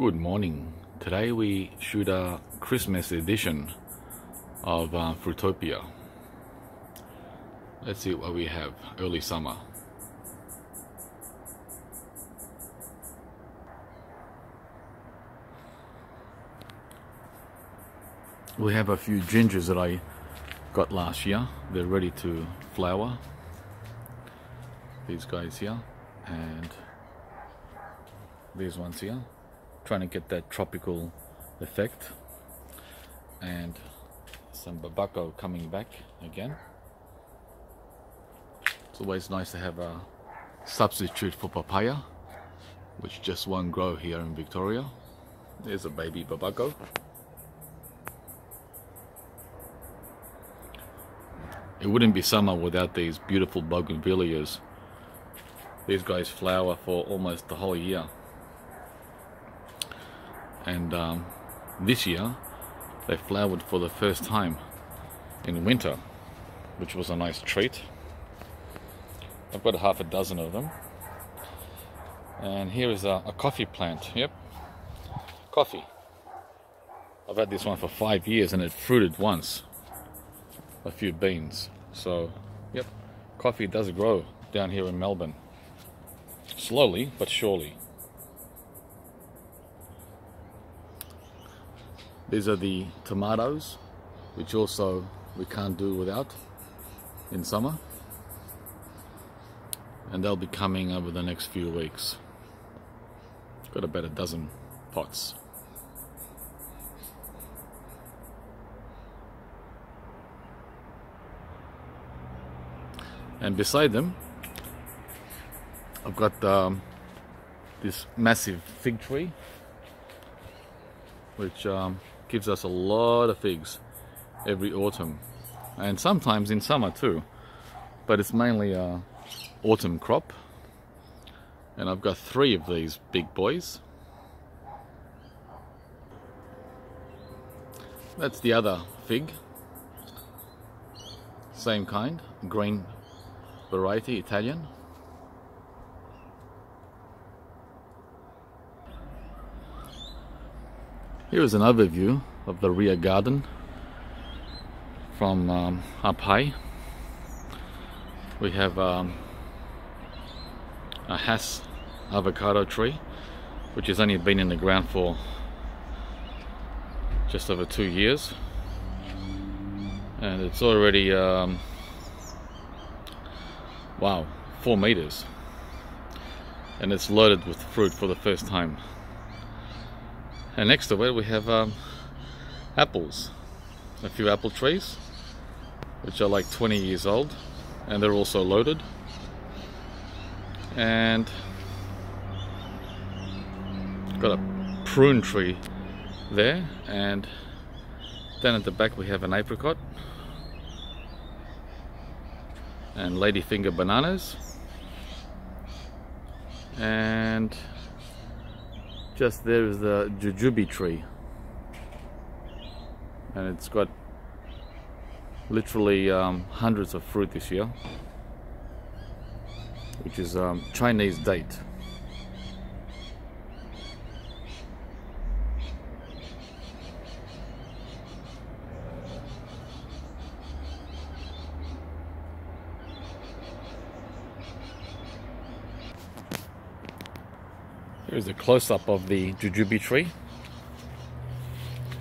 Good morning. Today we shoot a Christmas edition of Fruitopia. Let's see what we have. Early summer. We have a few gingers that I got last year. They're ready to flower. These guys here and these ones here. Trying to get that tropical effect, and some babako coming back again. It's always nice to have a substitute for papaya, which just won't grow here in Victoria. There's a baby babako. It wouldn't be summer without these beautiful bougainvilleas. These guys flower for almost the whole year. And this year they flowered for the first time in winter, which was a nice treat. I've got half a dozen of them. And here is a coffee plant. Yep, coffee. I've had this one for 5 years and it fruited once. A few beans. So yep, coffee does grow down here in Melbourne. Slowly but surely. These are the tomatoes, which also we can't do without in summer. And they'll be coming over the next few weeks. Got about a dozen pots. And beside them, I've got this massive fig tree, which gives us a lot of figs every autumn, and sometimes in summer too, but it's mainly a autumn crop. And I've got 3 of these big boys. That's the other fig, same kind, green variety, Italian. Here is an overview of the rear garden from up high. We have a Hass avocado tree, which has only been in the ground for just over 2 years, and it's already wow, 4 meters, and it's loaded with fruit for the first time. And next to it we have apples, a few apple trees which are like 20 years old, and they're also loaded. And got a prune tree there, and then at the back we have an apricot and ladyfinger bananas, and just there is the Jujube Tree, and it's got literally hundreds of fruit this year, which is Chinese date. Here's a close-up of the Jujube tree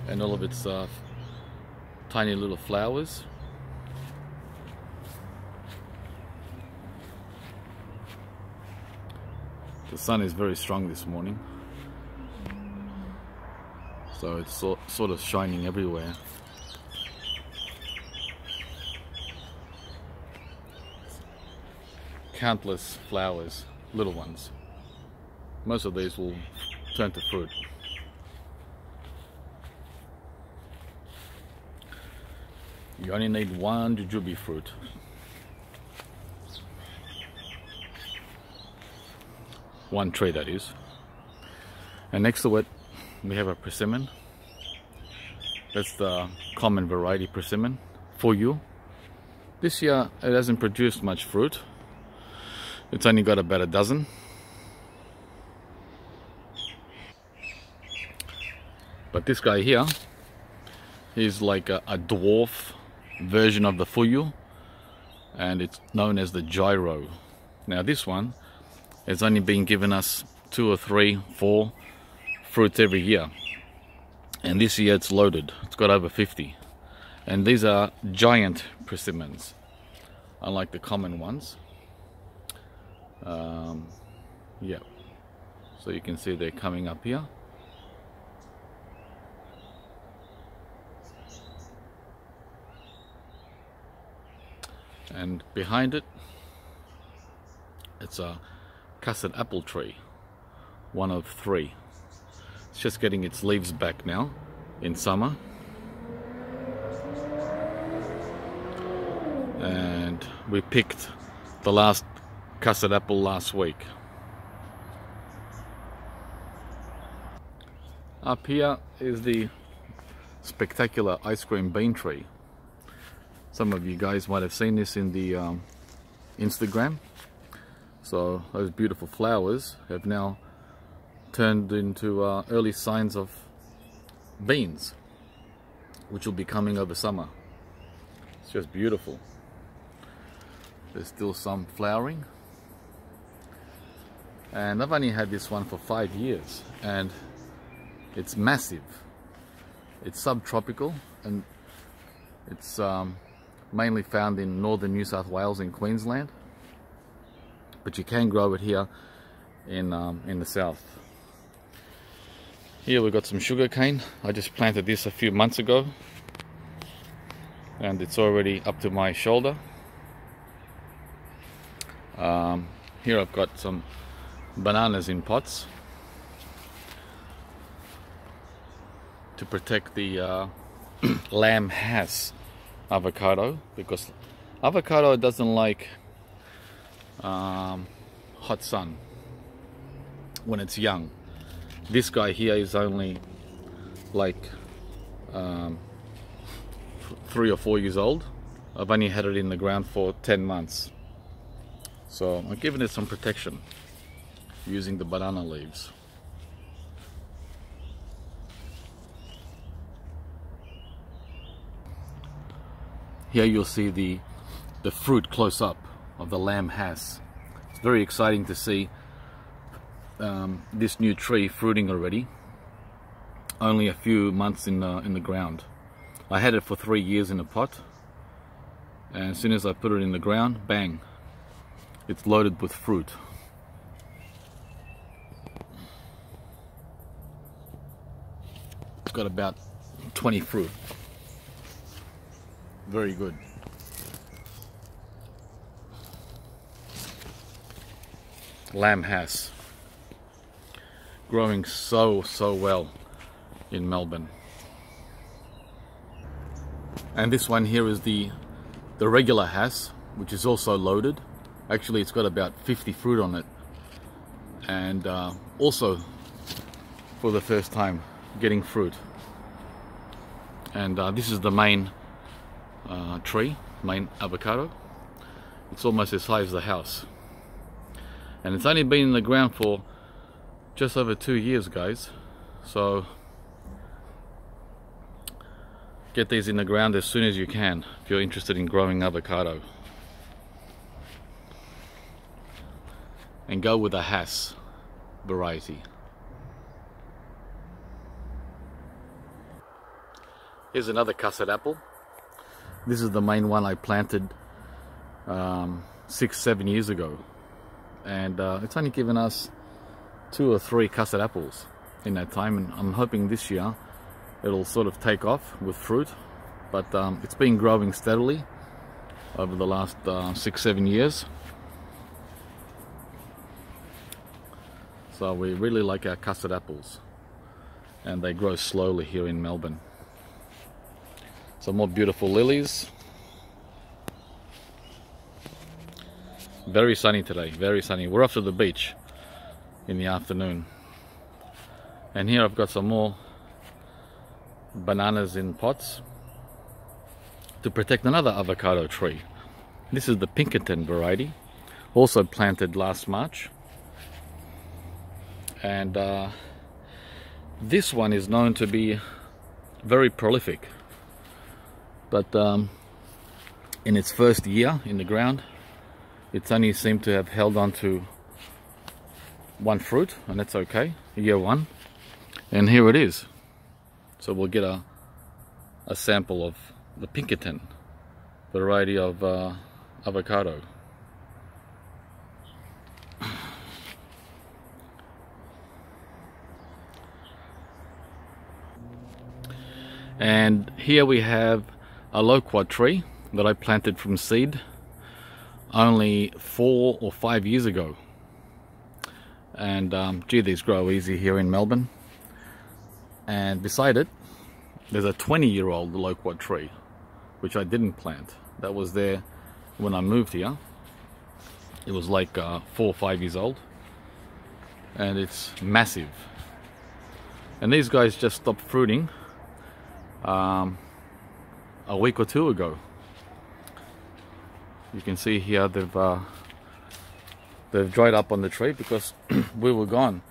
and all of its tiny little flowers. The sun is very strong this morning, so it's sort of shining everywhere. Countless flowers, little ones. Most of these will turn to fruit. You only need 1 jujube fruit. One tree, that is. And next to it we have a persimmon. That's the common variety persimmon for you. This year it hasn't produced much fruit. It's only got about a dozen. But this guy here is like a dwarf version of the fuyu, and it's known as the gyro. Now this one has only been given us 2 or 3, 4 fruits every year, and this year it's loaded. It's got over 50, and these are giant persimmons, unlike the common ones. Yeah, so you can see they're coming up here. And behind it, it's a Custard Apple tree, one of 3. It's just getting its leaves back now in summer. And we picked the last custard apple last week. Up here is the spectacular ice cream bean tree. Some of you guys might have seen this in the Instagram. So those beautiful flowers have now turned into early signs of beans, which will be coming over summer. It's just beautiful. There's still some flowering, and I've only had this one for 5 years, and it's massive. It's subtropical, and it's mainly found in northern New South Wales and Queensland, but you can grow it here in the south. Here we've got some sugar cane. I just planted this a few months ago, and it's already up to my shoulder. Here I've got some bananas in pots to protect the lamb has avocado, because avocado doesn't like hot sun when it's young. This guy here is only like 3 or 4 years old. I've only had it in the ground for 10 months. So I'm giving it some protection using the banana leaves. Here you'll see the fruit close up of the lamb has. It's very exciting to see this new tree fruiting already. Only a few months in the ground. I had it for 3 years in a pot, and as soon as I put it in the ground, bang, it's loaded with fruit. It's got about 20 fruit. Very good. Lamb has growing so well in Melbourne. And this one here is the regular has, which is also loaded. Actually, it's got about 50 fruit on it, and also for the first time getting fruit. And this is the main tree, main avocado. It's almost as high as the house, and it's only been in the ground for just over 2 years, guys. So get these in the ground as soon as you can if you're interested in growing avocado, and go with a Hass variety. Here's another custard apple. This is the main one I planted 6-7 years ago, and it's only given us 2 or 3 custard apples in that time, and I'm hoping this year it'll sort of take off with fruit. But it's been growing steadily over the last 6-7 years. So we really like our custard apples, and they grow slowly here in Melbourne. Some more beautiful lilies. Very sunny today, very sunny. We're off to the beach in the afternoon. And here I've got some more bananas in pots to protect another avocado tree. This is the Pinkerton variety, also planted last March. And This one is known to be very prolific, but in its first year in the ground, it's only seemed to have held on to one fruit, and that's okay, year one. And here it is. So we'll get a sample of the Pinkerton variety of avocado. And here we have a Loquat tree that I planted from seed only 4 or 5 years ago. And gee, these grow easy here in Melbourne. And beside it, there's a 20-year-old Loquat tree, which I didn't plant. That was there when I moved here. It was like 4 or 5 years old, and it's massive. And these guys just stopped fruiting a week or two ago. You can see here they've dried up on the tree because we were gone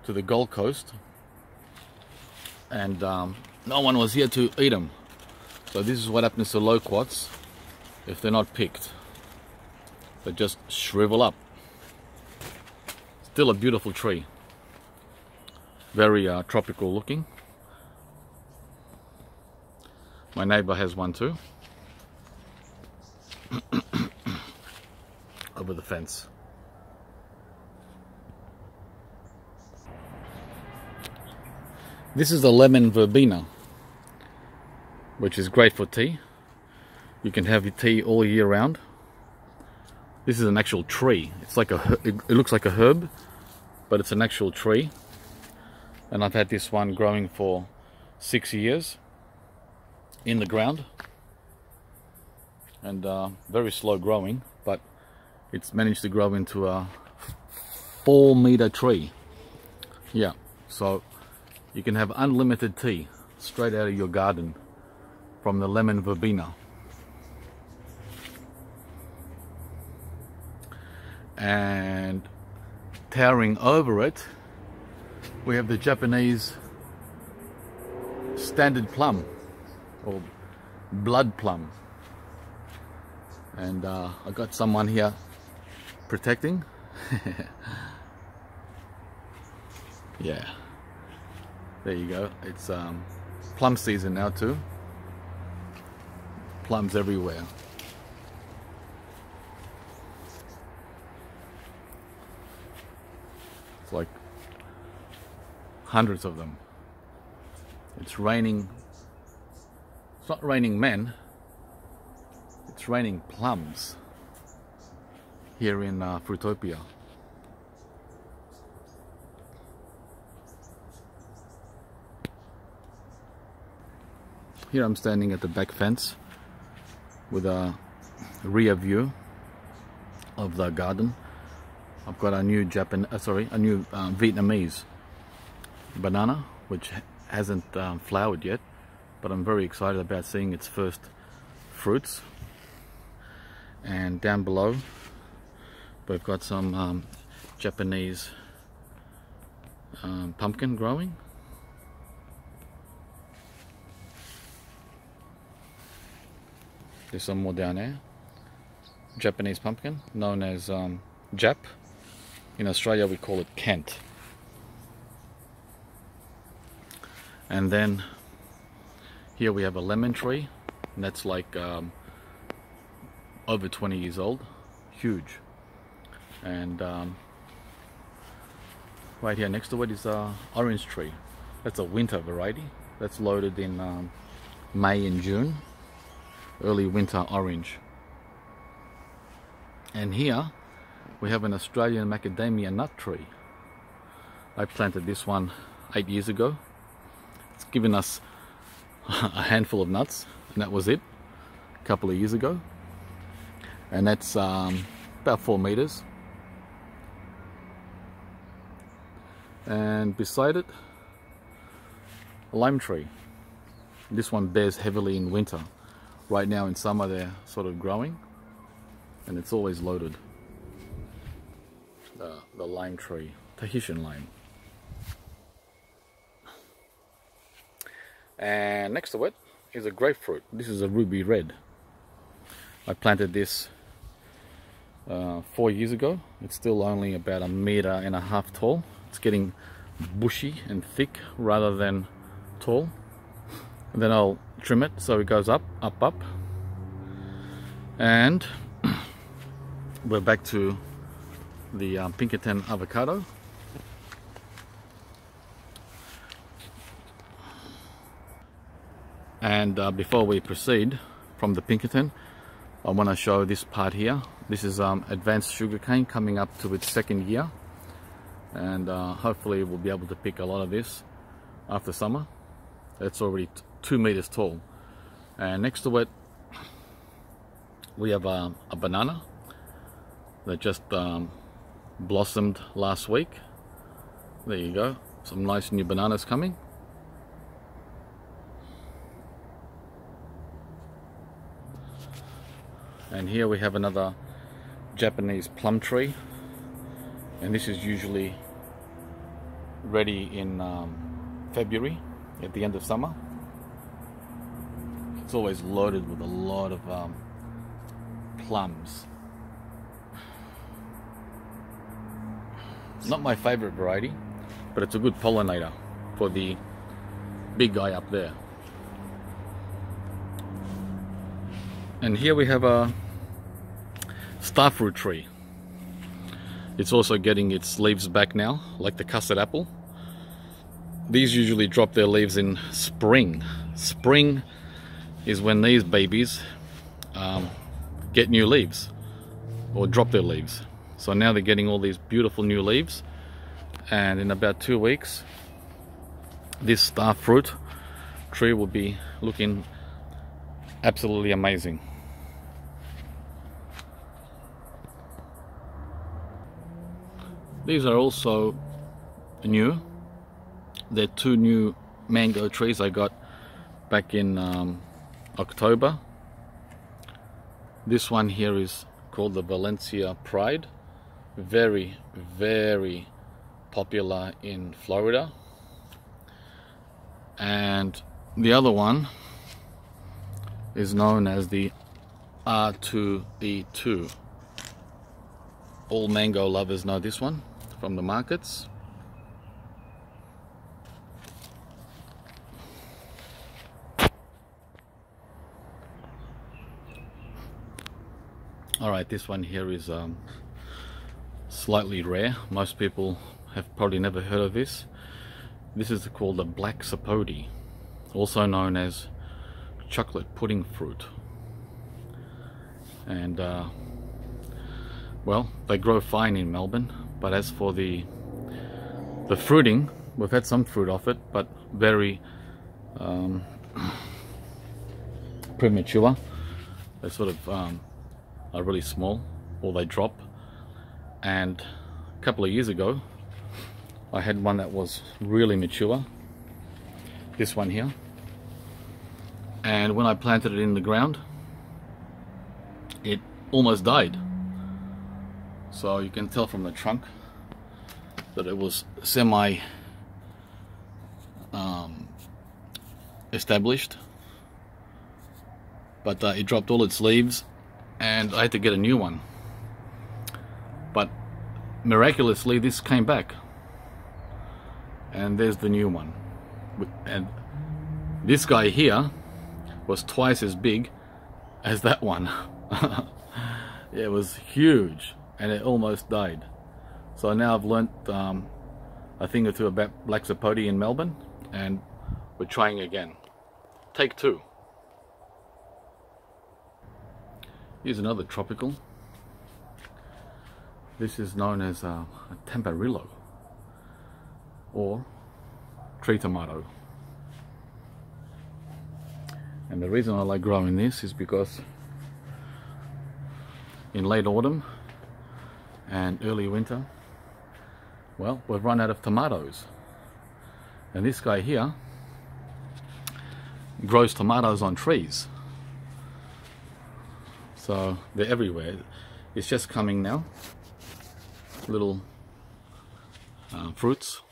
to the Gold Coast, and no one was here to eat them. So this is what happens to loquats if they're not picked. They just shrivel up. Still a beautiful tree. Very tropical looking. My neighbor has one too. Over the fence. This is the lemon verbena, which is great for tea. You can have your tea all year round. This is an actual tree. It's like it looks like a herb, but it's an actual tree. And I've had this one growing for 6 years in the ground, and very slow growing, but it's managed to grow into a 4-meter tree. Yeah, so you can have unlimited tea straight out of your garden from the lemon verbena. And towering over it, we have the Japanese standard plum, or blood plum. And I got someone here protecting. Yeah, there you go. It's plum season now too. Plums everywhere. It's like hundreds of them. It's raining. It's not raining men. It's raining plums here in Fruitopia. Here I'm standing at the back fence with a rear view of the garden. I've got a new Vietnamese banana, which hasn't flowered yet, but I'm very excited about seeing its first fruits. And down below we've got some Japanese pumpkin growing. There's some more down there. Japanese pumpkin, known as Jap. In Australia we call it Kent. And then here we have a lemon tree, and that's like over 20 years old, huge. And right here next to it is a orange tree. That's a winter variety. That's loaded in May and June, early winter orange. And here we have an Australian macadamia nut tree. I planted this one 8 years ago. It's given us a handful of nuts, and that was it a couple of years ago. And that's about 4 meters. And beside it, a lime tree. This one bears heavily in winter. Right now in summer they're sort of growing, and it's always loaded. The lime tree, Tahitian lime. And next to it is a grapefruit. This is a ruby red. I planted this 4 years ago. It's still only about 1.5 meters tall. It's getting bushy and thick rather than tall. And then I'll trim it so it goes up, up, up. And we're back to the Pinkerton avocado. And before we proceed from the Pinkerton, I want to show this part here. This is advanced sugarcane coming up to its 2nd year, and hopefully we'll be able to pick a lot of this after summer. It's already 2 meters tall. And next to it we have a banana that just blossomed last week. There you go, some nice new bananas coming. And here we have another Japanese plum tree, and this is usually ready in February, at the end of summer. It's always loaded with a lot of plums. Not my favorite variety, but it's a good pollinator for the big guy up there. And here we have a starfruit tree. It's also getting its leaves back now, like the custard apple. These usually drop their leaves in spring. Spring is when these babies get new leaves, or drop their leaves. So now they're getting all these beautiful new leaves, and in about 2 weeks this starfruit tree will be looking absolutely amazing. These are also new. They're 2 new mango trees I got back in October. This one here is called the Valencia Pride. Very, very popular in Florida. And the other one is known as the R2E2. All mango lovers know this one from the markets. Alright, this one here is slightly rare. Most people have probably never heard of this. This is called the black sapote, also known as chocolate pudding fruit. And well, they grow fine in Melbourne, but as for the fruiting, we've had some fruit off it, but very premature. They sort of are really small, or they drop. And a couple of years ago I had one that was really mature, this one here, and when I planted it in the ground it almost died. So you can tell from the trunk that it was semi established, but it dropped all its leaves and I had to get a new one. But miraculously this came back, and there's the new one. And this guy here was twice as big as that one. It was huge and it almost died. So now I've learnt a thing or two about black sapote in Melbourne, and we're trying again. Take 2. Here's another tropical. This is known as a Temperate, or tree tomato. And the reason I like growing this is because in late autumn and early winter, well, we've run out of tomatoes. And this guy here grows tomatoes on trees. So they're everywhere. It's just coming now. Little fruits.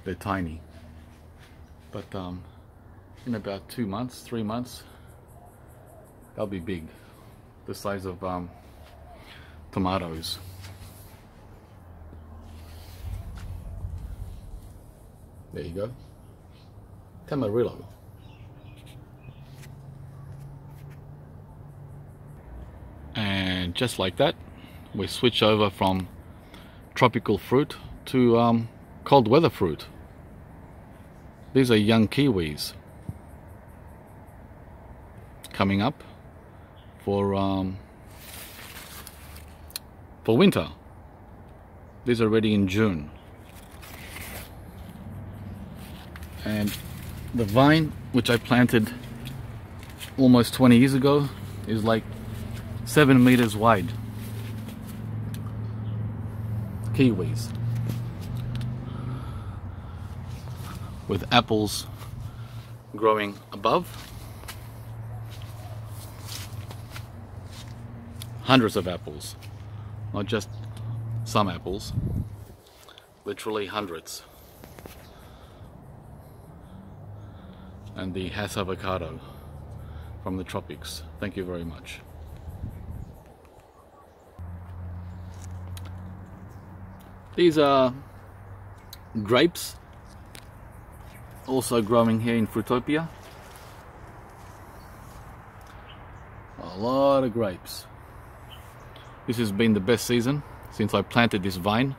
they're tiny. But in about 2 months, 3 months, they'll be big, the size of tomatoes. There you go. Tamarillo. And just like that, we switch over from tropical fruit to cold weather fruit. These are young kiwis coming up for winter. These are ready in June. And the vine, which I planted almost 20 years ago, is like 7 meters wide. Kiwis with apples growing above. Hundreds of apples, not just some apples, literally hundreds. And the Hass avocado from the tropics. Thank you very much. These are grapes, also growing here in Fruitopia. A lot of grapes. This has been the best season since I planted this vine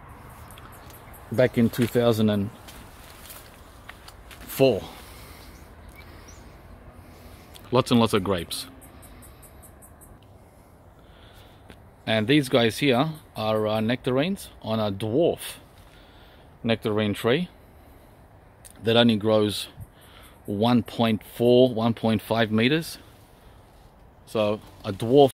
back in 2004. Lots and lots of grapes. And these guys here are nectarines on a dwarf nectarine tree that only grows 1.4, 1.5 meters. So a dwarf